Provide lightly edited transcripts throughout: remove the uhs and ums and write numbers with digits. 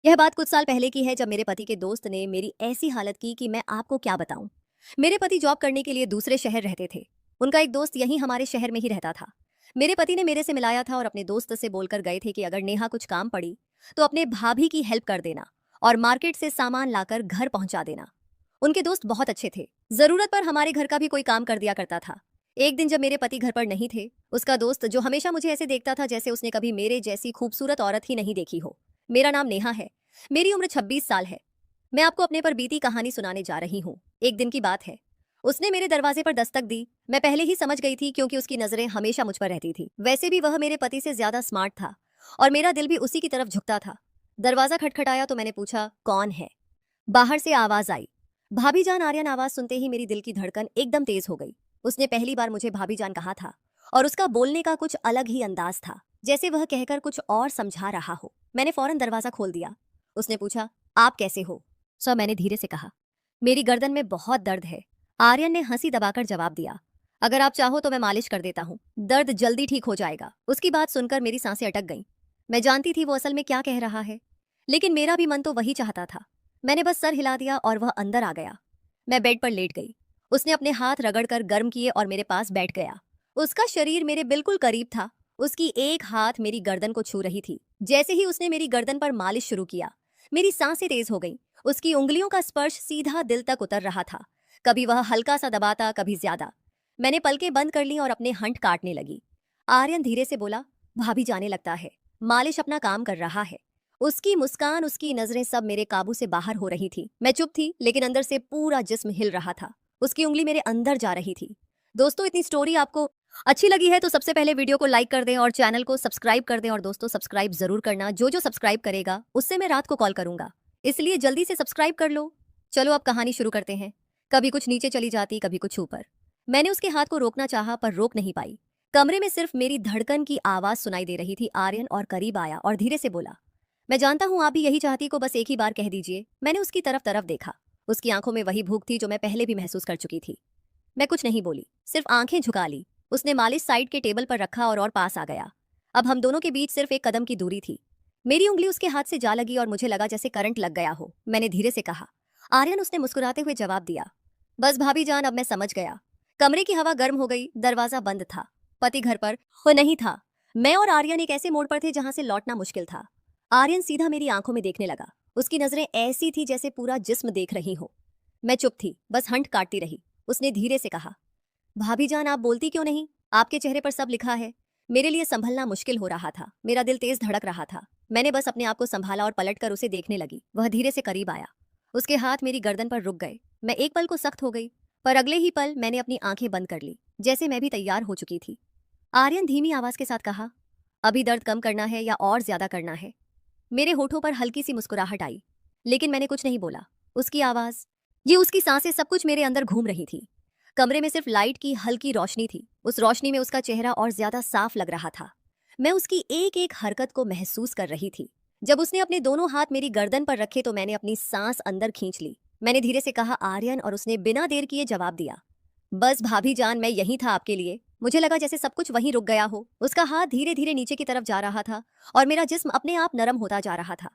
यह बात कुछ साल पहले की है जब मेरे पति के दोस्त ने मेरी ऐसी हालत की कि मैं आपको क्या बताऊं। मेरे पति जॉब करने के लिए दूसरे शहर रहते थे। उनका एक दोस्त यहीं हमारे शहर में ही रहता था। मेरे पति ने मेरे से मिलाया था और अपने दोस्त से बोलकर गए थे कि अगर नेहा कुछ काम पड़ी तो अपने भाभी की हेल्प कर देना और मार्केट से सामान लाकर घर पहुंचा देना। उनके दोस्त बहुत अच्छे थे। जरूरत पर हमारे घर का भी कोई काम कर दिया करता था। एक दिन जब मेरे पति घर पर नहीं थे, उसका दोस्त जो हमेशा मुझे ऐसे देखता था जैसे उसने कभी मेरे जैसी खूबसूरत औरत ही नहीं देखी हो। मेरा नाम नेहा है। मेरी उम्र 26 साल है। मैं आपको अपने पर बीती कहानी सुनाने जा रही हूँ। एक दिन की बात है। उसने मेरे दरवाजे पर दस्तक दी। मैं पहले ही समझ गई थी क्योंकि उसकी नजरें हमेशा मुझ पर रहती थी। वैसे भी वह मेरे पति से ज्यादा स्मार्ट था और मेरा दिल भी उसी की तरफ झुकता था। दरवाजा खटखटाया तो मैंने पूछा, कौन है? बाहर से आवाज आई, भाभी जान। आर्यन। आवाज सुनते ही मेरी दिल की धड़कन एकदम तेज हो गई। उसने पहली बार मुझे भाभी जान कहा था और उसका बोलने का कुछ अलग ही अंदाज था, जैसे वह कहकर कुछ और समझा रहा हो। मैंने फौरन दरवाजा खोल दिया। उसने पूछा, आप कैसे हो? सर, मैंने धीरे से कहा, मेरी गर्दन में बहुत दर्द है। आर्यन ने हंसी दबाकर जवाब दिया, अगर आप चाहो तो मैं मालिश कर देता हूँ, दर्द जल्दी ठीक हो जाएगा। उसकी बात सुनकर मेरी सांसें अटक गईं। मैं जानती थी वो असल में क्या कह रहा है, लेकिन मेरा भी मन तो वही चाहता था। मैंने बस सर हिला दिया और वह अंदर आ गया। मैं बेड पर लेट गई। उसने अपने हाथ रगड़कर गर्म किए और मेरे पास बैठ गया। उसका शरीर मेरे बिल्कुल करीब था। उसकी एक हाथ मेरी गर्दन को छू रही थी। जैसे ही उसने मेरी गर्दन पर मालिश शुरू किया, मेरी सांसें तेज हो गईं। उसकी उंगलियों का स्पर्श सीधा दिल तक उतर रहा था। कभी वह हल्का सा दबाता, कभी ज्यादा। मैंने पलकें बंद कर ली और अपने हंट काटने लगी। आर्यन धीरे से बोला, भाभी जाने लगता है, मालिश अपना काम कर रहा है। उसकी मुस्कान, उसकी नजरें सब मेरे काबू से बाहर हो रही थी। मैं चुप थी, लेकिन अंदर से पूरा जिस्म हिल रहा था। उसकी उंगली मेरे अंदर जा रही थी। दोस्तों, इतनी स्टोरी आपको अच्छी लगी है तो सबसे पहले वीडियो को लाइक कर दें और चैनल को सब्सक्राइब कर दें। और दोस्तों, सब्सक्राइब जरूर करना। जो जो सब्सक्राइब करेगा उससे मैं रात को कॉल करूंगा, इसलिए जल्दी से सब्सक्राइब कर लो। चलो अब कहानी शुरू करते हैं। कभी कुछ नीचे चली जाती, कभी कुछ ऊपर। मैंने उसके हाथ को रोकना चाहा पर रोक नहीं पाई। कमरे में सिर्फ मेरी धड़कन की आवाज सुनाई दे रही थी। आर्यन और करीब आया और धीरे से बोला, मैं जानता हूं आप भी यही चाहती को, बस एक ही बार कह दीजिए। मैंने उसकी तरफ तरफ देखा। उसकी आंखों में वही भूख थी जो मैं पहले भी महसूस कर चुकी थी। मैं कुछ नहीं बोली, सिर्फ आंखें झुका ली। उसने मालिश साइड के टेबल पर रखा और पास आ गया। अब हम दोनों के बीच सिर्फ एक कदम की दूरी थी। मेरी उंगली उसके हाथ से जा लगी और मुझे लगा जैसे करंट लग गया हो। मैंने धीरे से कहा, आर्यन। उसने मुस्कुराते हुए जवाब दिया, बस भाभी जान, अब मैं समझ गया। कमरे की हवा गर्म हो गई। दरवाजा बंद था। पति घर पर वो नहीं था। मैं और आर्यन एक ऐसे मोड़ पर थे जहां से लौटना मुश्किल था। आर्यन सीधा मेरी आंखों में देखने लगा। उसकी नजरें ऐसी थी जैसे पूरा जिस्म देख रही हो। मैं चुप थी, बस हंट काटती रही। उसने धीरे से कहा, भाभी जान, आप बोलती क्यों नहीं? आपके चेहरे पर सब लिखा है। मेरे लिए संभलना मुश्किल हो रहा था। मेरा दिल तेज धड़क रहा था। मैंने बस अपने आप को संभाला और पलटकर उसे देखने लगी। वह धीरे से करीब आया। उसके हाथ मेरी गर्दन पर रुक गए। मैं एक पल को सख्त हो गई, पर अगले ही पल मैंने अपनी आंखें बंद कर ली, जैसे मैं भी तैयार हो चुकी थी। आर्यन धीमी आवाज के साथ कहा, अभी दर्द कम करना है या और ज्यादा करना है? मेरे होठों पर हल्की सी मुस्कुराहट आई, लेकिन मैंने कुछ नहीं बोला। उसकी आवाज, ये उसकी सांसें, सब कुछ मेरे अंदर घूम रही थी। कमरे में सिर्फ लाइट की हल्की रोशनी थी। उस रोशनी में उसका चेहरा और ज्यादा साफ लग रहा था। मैं उसकी एक एक हरकत को महसूस कर रही थी। जब उसने अपने दोनों हाथ मेरी गर्दन पर रखे तो मैंने अपनी सांस अंदर खींच ली। मैंने धीरे से कहा, आर्यन, और उसने बिना देर किए जवाब दिया, बस भाभी जान, मैं यहीं था आपके लिए। मुझे लगा जैसे सब कुछ वहीं रुक गया हो। उसका हाथ धीरे धीरे नीचे की तरफ जा रहा था और मेरा जिस्म अपने आप नरम होता जा रहा था।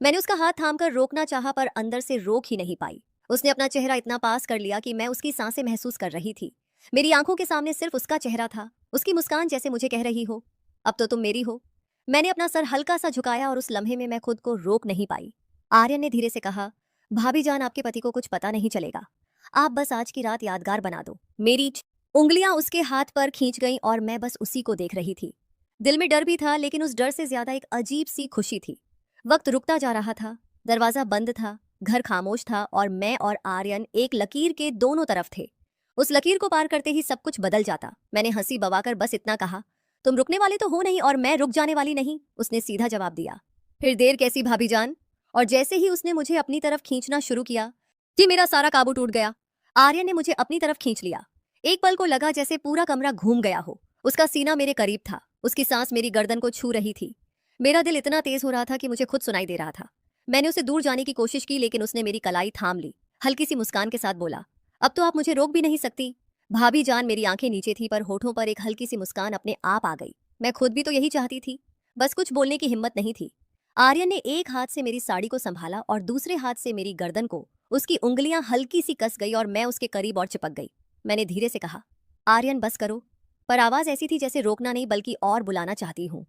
मैंने उसका हाथ थामकर रोकना चाहा पर अंदर से रोक ही नहीं पाई। उसने अपना चेहरा इतना पास कर लिया कि मैं उसकी सांसें महसूस कर रही थी। मेरी आंखों के सामने सिर्फ उसका चेहरा था, उसकी मुस्कान जैसे मुझे कह रही हो, अब तो तुम मेरी हो। मैंने अपना सर हल्का सा झुकाया और उस लम्हे में मैं खुद को रोक नहीं पाई। आर्यन ने धीरे से कहा, भाभी जान, आपके पति को कुछ पता नहीं चलेगा। आप बस आज की रात यादगार बना दो। मेरी उंगलियां उसके हाथ पर खींच गईं और मैं बस उसी को देख रही थी। दिल में डर भी था, लेकिन उस डर से ज्यादा एक अजीब सी खुशी थी। वक्त रुकता जा रहा था। दरवाजा बंद था। घर खामोश था और मैं और आर्यन एक लकीर के दोनों तरफ थे। उस लकीर को पार करते ही सब कुछ बदल जाता। मैंने हंसी बवाकर बस इतना कहा, तुम रुकने वाले तो हो नहीं और मैं रुक जाने वाली नहीं। उसने सीधा जवाब दिया, फिर देर कैसी भाभी जान? और जैसे ही उसने मुझे अपनी तरफ खींचना शुरू किया कि मेरा सारा काबू टूट गया। आर्यन ने मुझे अपनी तरफ खींच लिया। एक पल को लगा जैसे पूरा कमरा घूम गया हो। उसका सीना मेरे करीब था। उसकी सांस मेरी गर्दन को छू रही थी। मेरा दिल इतना तेज हो रहा था कि मुझे खुद सुनाई दे रहा था। मैंने उसे दूर जाने की कोशिश की, लेकिन उसने मेरी कलाई थाम ली। हल्की सी मुस्कान के साथ बोला, अब तो आप मुझे रोक भी नहीं सकती। भाभी जान, मेरी आंखें नीचे थी पर होठों पर एक हल्की सी मुस्कान अपने आप आ गई। मैं खुद भी तो यही चाहती थी, बस कुछ बोलने की हिम्मत नहीं थी। आर्यन ने एक हाथ से मेरी साड़ी को संभाला और दूसरे हाथ से मेरी गर्दन को उसकी उंगलियां हल्की सी कस गई और मैं उसके करीब और चिपक गई। मैंने धीरे से कहा, आर्यन बस करो, पर आवाज ऐसी थी जैसे रोकना नहीं बल्कि और बुलाना चाहती हूँ।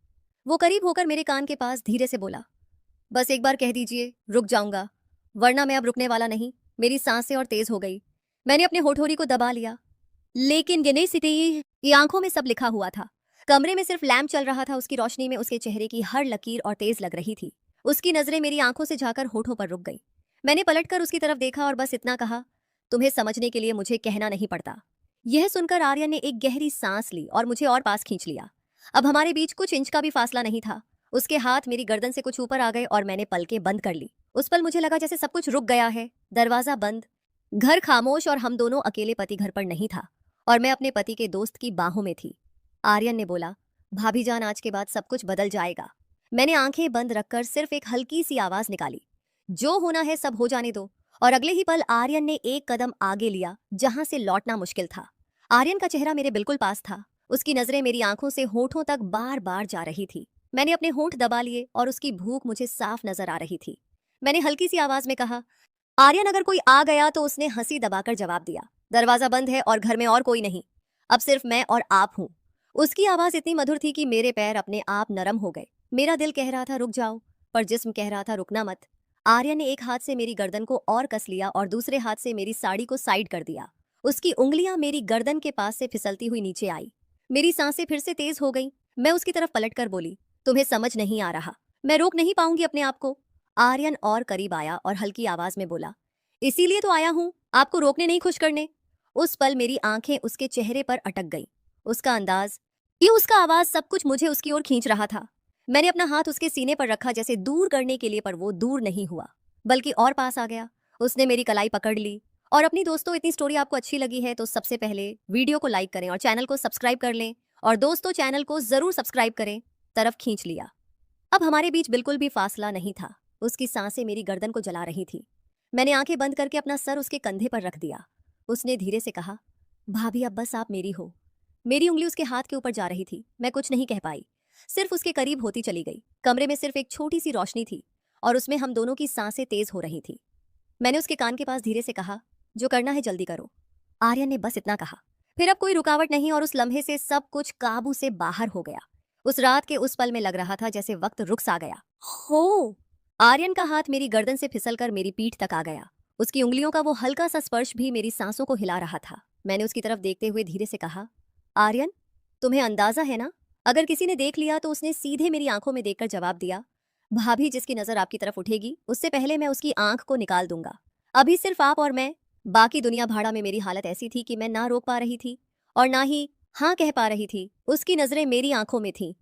वो करीब होकर मेरे कान के पास धीरे से बोला, बस एक बार कह दीजिए, रुक जाऊंगा, वरना मैं अब रुकने वाला नहीं। मेरी सांसें और तेज हो गई। मैंने अपने होठोरी को दबा लिया, लेकिन गिने सिटी की आंखों में सब लिखा हुआ था। कमरे में सिर्फ लैंप चल रहा था, उसकी रोशनी में उसके चेहरे की हर लकीर और तेज लग रही थी। उसकी नजरें मेरी आंखों से झाकर होठों पर रुक गई। मैंने पलटकर उसकी तरफ देखा और बस इतना कहा, तुम्हें समझने के लिए मुझे कहना नहीं पड़ता। यह सुनकर आर्यन ने एक गहरी सांस ली और मुझे और पास खींच लिया। अब हमारे बीच कुछ इंच का भी फासला नहीं था। उसके हाथ मेरी गर्दन से कुछ ऊपर आ गए और मैंने पलकें बंद कर ली। उस पल मुझे लगा जैसे सब कुछ रुक गया है। दरवाजा बंद, घर खामोश और हम दोनों अकेले। पति घर पर नहीं था और मैं अपने पति के दोस्त की बाहों में थी। आर्यन ने बोला, भाभी जान, आज के बाद सब कुछ बदल जाएगा। मैंने आंखें बंद रखकर सिर्फ एक हल्की सी आवाज निकाली, जो होना है सब हो जाने दो। और अगले ही पल आर्यन ने एक कदम आगे लिया जहां से लौटना मुश्किल था। आर्यन का चेहरा मेरे बिल्कुल पास था। उसकी नजरें मेरी आंखों से होठों तक बार बार जा रही थी। मैंने अपने होंठ दबा लिए और उसकी भूख मुझे साफ नजर आ रही थी। मैंने हल्की सी आवाज में कहा, आर्यन, अगर कोई आ गया तो उसने हंसी दबाकर जवाब दिया, दरवाजा बंद है और घर में और कोई नहीं, अब सिर्फ मैं और आप हूं। उसकी आवाज इतनी मधुर थी कि मेरे पैर अपने आप नरम हो गए। मेरा दिल कह रहा था रुक जाओ, पर जिस्म कह रहा था रुकना मत। आर्यन ने एक हाथ से मेरी गर्दन को और कस लिया और दूसरे हाथ से मेरी साड़ी को साइड कर दिया। उसकी उंगलियां मेरी गर्दन के पास से फिसलती हुई नीचे आई। मेरी सांसें फिर से तेज हो गईं। मैं उसकी तरफ पलटकर बोली, तुम्हें समझ नहीं आ रहा, मैं रोक नहीं पाऊंगी अपने आप को। आर्यन और करीब आया और हल्की आवाज में बोला, इसीलिए तो आया हूं, आपको रोकने नहीं, खुश करने। उस पल मेरी आंखें उसके चेहरे पर अटक गईं। उसका अंदाज, ये उसका आवाज, सब कुछ मुझे उसकी ओर खींच रहा था। मैंने अपना हाथ उसके सीने पर रखा जैसे दूर करने के लिए, पर वो दूर नहीं हुआ बल्कि और पास आ गया। उसने मेरी कलाई पकड़ ली। और अपनी दोस्तों, इतनी स्टोरी आपको अच्छी लगी है तो सबसे पहले वीडियो को लाइक करें और चैनल को सब्सक्राइब कर लें। और दोस्तों, चैनल को जरूर सब्सक्राइब करें। तरफ खींच लिया। अब हमारे बीच बिल्कुल भी फासला नहीं था। उसकी सांसें मेरी गर्दन को जला रही थी। मैंने आंखें बंद करके अपना सर उसके कंधे पर रख दिया। उसने धीरे से कहा, भाभी अब बस आप मेरी हो। मेरी उंगली उसके हाथ के ऊपर जा रही थी। मैं कुछ नहीं कह पाई, सिर्फ उसके करीब होती चली गई। कमरे में सिर्फ एक छोटी सी रोशनी थी और उसमें हम दोनों की सांसें तेज हो रही थी। मैंने उसके कान के पास धीरे से कहा, जो करना है जल्दी करो। आर्यन ने बस इतना कहा। फिर अब कोई रुकावट नहीं और उस लम्हे से सब कुछ काबू से बाहर हो गया। उस रात के उस पल में लग रहा था जैसे वक्त रुक सा गया हो। आर्यन का हाथ मेरी गर्दन से फिसलकर मेरी पीठ तक आ गया। उसकी उंगलियों का वो हल्का सा स्पर्श भी मेरी सांसों को हिला रहा था। मैंने उसकी तरफ देखते हुए धीरे से कहा, आर्यन, तुम्हें अंदाजा है ना, अगर किसी ने देख लिया तो। उसने सीधे मेरी आंखों में देखकर जवाब दिया, भाभी, जिसकी नजर आपकी तरफ उठेगी उससे पहले मैं उसकी आंख को निकाल दूंगा। अभी सिर्फ आप और मैं, बाकी दुनिया भाड़ा में। मेरी हालत ऐसी थी कि मैं ना रोक पा रही थी और ना ही हाँ कह पा रही थी। उसकी नजरें मेरी आंखों में थीं।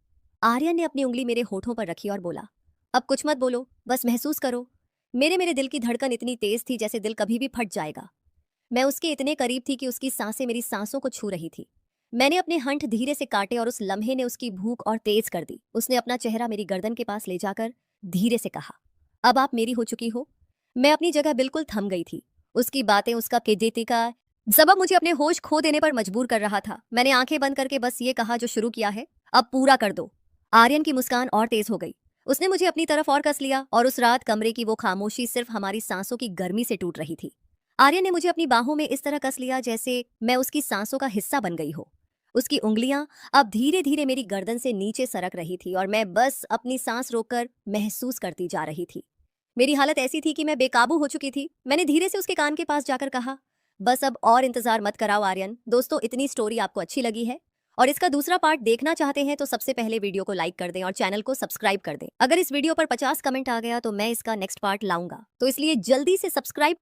आर्यन ने अपनी उंगली मेरे होठों पर रखी और बोला, अब कुछ मत बोलो, बस महसूस करो। मेरे दिल की धड़कन इतनी तेज थी जैसे दिल कभी भी फट जाएगा। मैं उसके इतने करीब थी कि उसकी सांसें मेरी सांसों को छू रही थी। मैंने अपने हंठ धीरे से काटे और उस लम्हे ने उसकी भूख और तेज कर दी। उसने अपना चेहरा मेरी गर्दन के पास ले जाकर धीरे से कहा, अब आप मेरी हो चुकी हो। मैं अपनी जगह बिल्कुल थम गई थी। उसकी बातें, उसका केजेती का जवाब मुझे अपने होश खो देने पर मजबूर कर रहा था। मैंने आंखें बंद करके बस ये कहा, जो शुरू किया है अब पूरा कर दो। आर्यन की मुस्कान और तेज हो गई। उसने मुझे अपनी तरफ और कस लिया और उस रात कमरे की वो खामोशी सिर्फ हमारी सांसों की गर्मी से टूट रही थी। आर्यन ने मुझे अपनी बाहों में इस तरह कस लिया जैसे मैं उसकी सांसों का हिस्सा बन गई हो। उसकी उंगलियां अब धीरे धीरे मेरी गर्दन से नीचे सरक रही थी और मैं बस अपनी सांस रोककर महसूस करती जा रही थी। मेरी हालत ऐसी थी कि मैं बेकाबू हो चुकी थी। मैंने धीरे से उसके कान के पास जाकर कहा, बस अब और इंतजार मत कराओ आर्यन। दोस्तों, इतनी स्टोरी आपको अच्छी लगी है और इसका दूसरा पार्ट देखना चाहते हैं तो सबसे पहले वीडियो को लाइक कर दें और चैनल को सब्सक्राइब कर दें। अगर इस वीडियो पर 50 कमेंट आ गया तो मैं इसका नेक्स्ट पार्ट लाऊंगा, तो इसलिए जल्दी से सब्सक्राइब